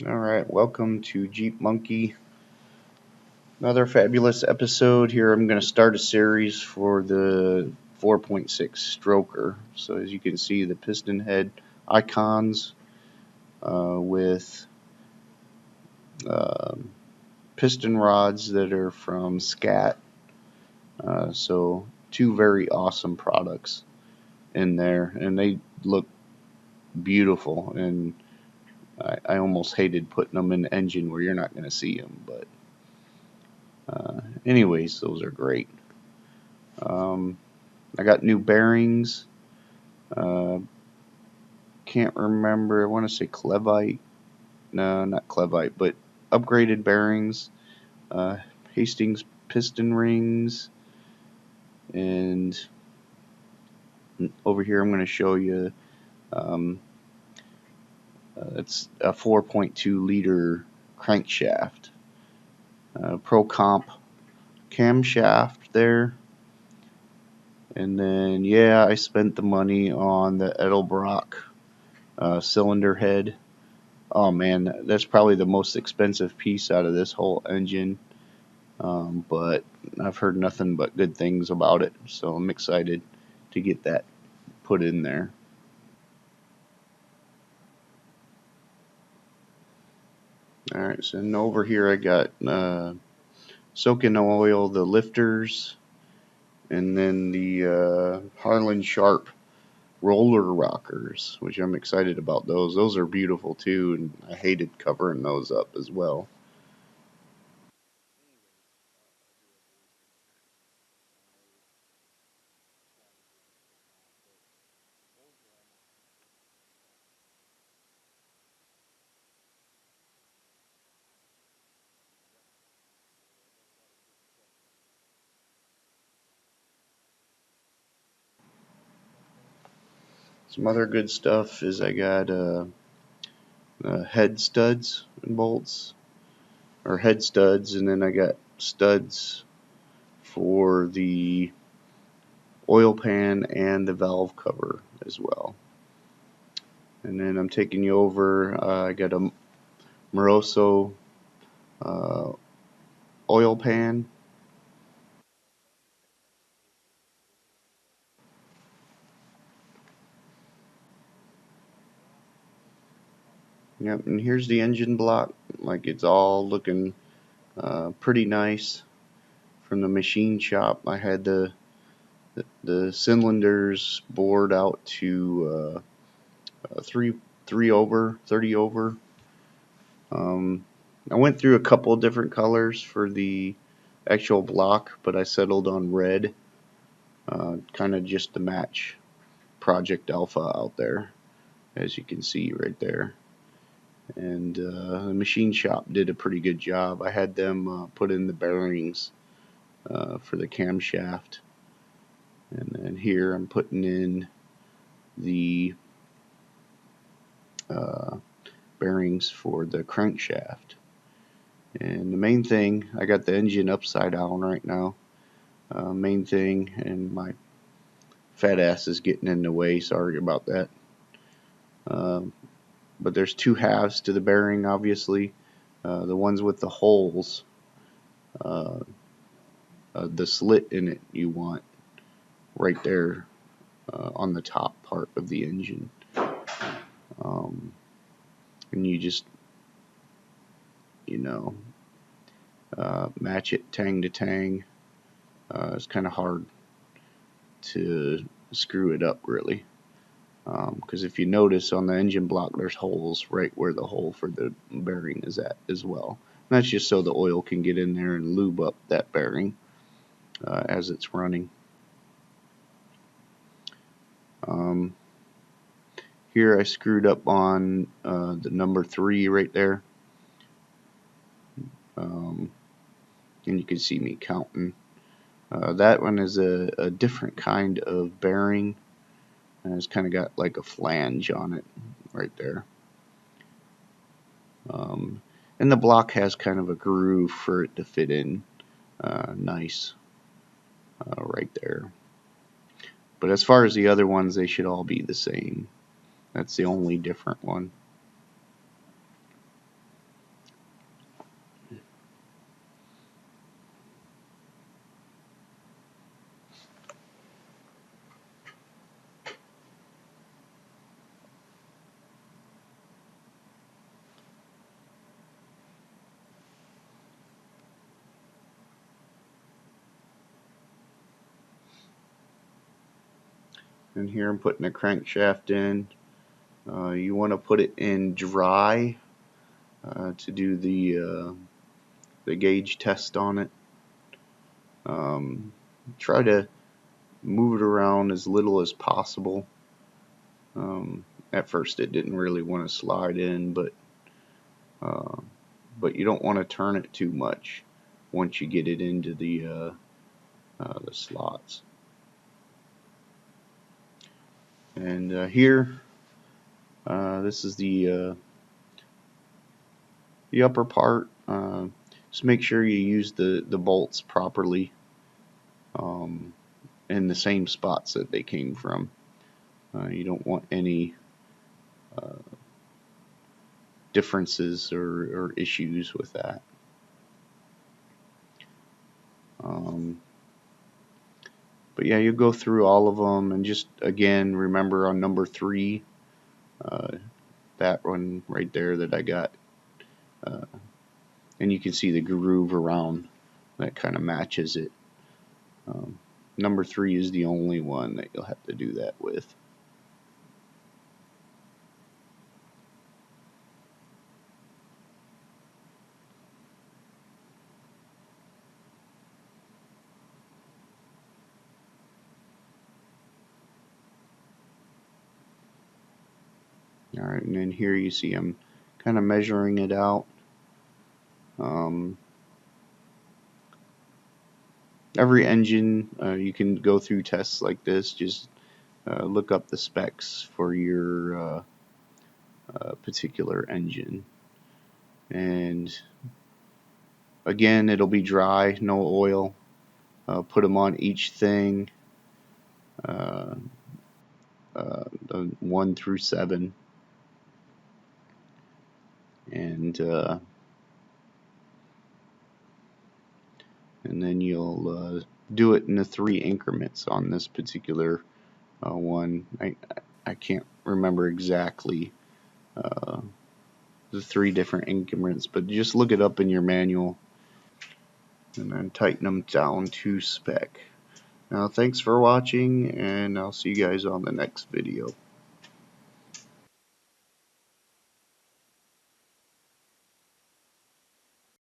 Alright, welcome to Jeep Monkey. Another fabulous episode here. I'm going to start a series for the 4.6 stroker. So as you can see, the piston head icons with piston rods that are from Scat. So two very awesome products in there, and they look beautiful. And I almost hated putting them in the engine where you're not going to see them, but anyways, those are great. I got new bearings. Can't remember. I want to say Clevite. No, not Clevite, but upgraded bearings. Hastings piston rings. And over here I'm going to show you it's a 4.2 liter crankshaft. Pro Comp camshaft there. And then, yeah, I spent the money on the Edelbrock cylinder head. Oh man, that's probably the most expensive piece out of this whole engine. But I've heard nothing but good things about it, so I'm excited to get that put in there. Alright, so over here I got soak in oil, the lifters, and then the Harlan Sharp roller rockers, which I'm excited about those. Those are beautiful too, and I hated covering those up as well. Some other good stuff is I got head studs and bolts, or head studs, and then I got studs for the oil pan and the valve cover as well. And then I'm taking you over, I got a Moroso uh, oil pan. Yep, and here's the engine block. Like, it's all looking pretty nice from the machine shop. I had the cylinders bored out to 3 over, 30 over. I went through a couple of different colors for the actual block, but I settled on red, kind of just to match Project Alpha out there, as you can see right there. And the machine shop did a pretty good job. I had them put in the bearings for the camshaft, and then here I'm putting in the bearings for the crankshaft. And the main thing, I got the engine upside down right now. Main thing, and my fat ass is getting in the way, sorry about that. But there's two halves to the bearing, obviously. The ones with the holes, uh, the slit in it you want right there on the top part of the engine. And you just, you know, match it tang to tang. It's kind of hard to screw it up, really. Because if you notice on the engine block, there's holes right where the hole for the bearing is at as well. And that's just so the oil can get in there and lube up that bearing as it's running. Here I screwed up on the number 3 right there. And you can see me counting. That one is a different kind of bearing, and it's kind of got like a flange on it right there. And the block has kind of a groove for it to fit in nice right there. But as far as the other ones, they should all be the same. That's the only different one. And here I'm putting a crankshaft in. You want to put it in dry to do the gauge test on it. Try to move it around as little as possible. At first it didn't really want to slide in, but you don't want to turn it too much once you get it into the slots. And here, this is the upper part. Just make sure you use the bolts properly in the same spots that they came from. You don't want any differences or issues with that. But yeah, you go through all of them, and just again remember on number 3, that one right there that I got, and you can see the groove around that kind of matches it. Number 3 is the only one that you'll have to do that with. Alright, and then here you see I'm kind of measuring it out. Every engine, you can go through tests like this. Just look up the specs for your particular engine. And again, it'll be dry, no oil. Put them on each thing, the 1 through 7. And then you'll do it in the 3 increments on this particular one. I can't remember exactly the 3 different increments, but just look it up in your manual and then tighten them down to spec. Now, thanks for watching, and I'll see you guys on the next video.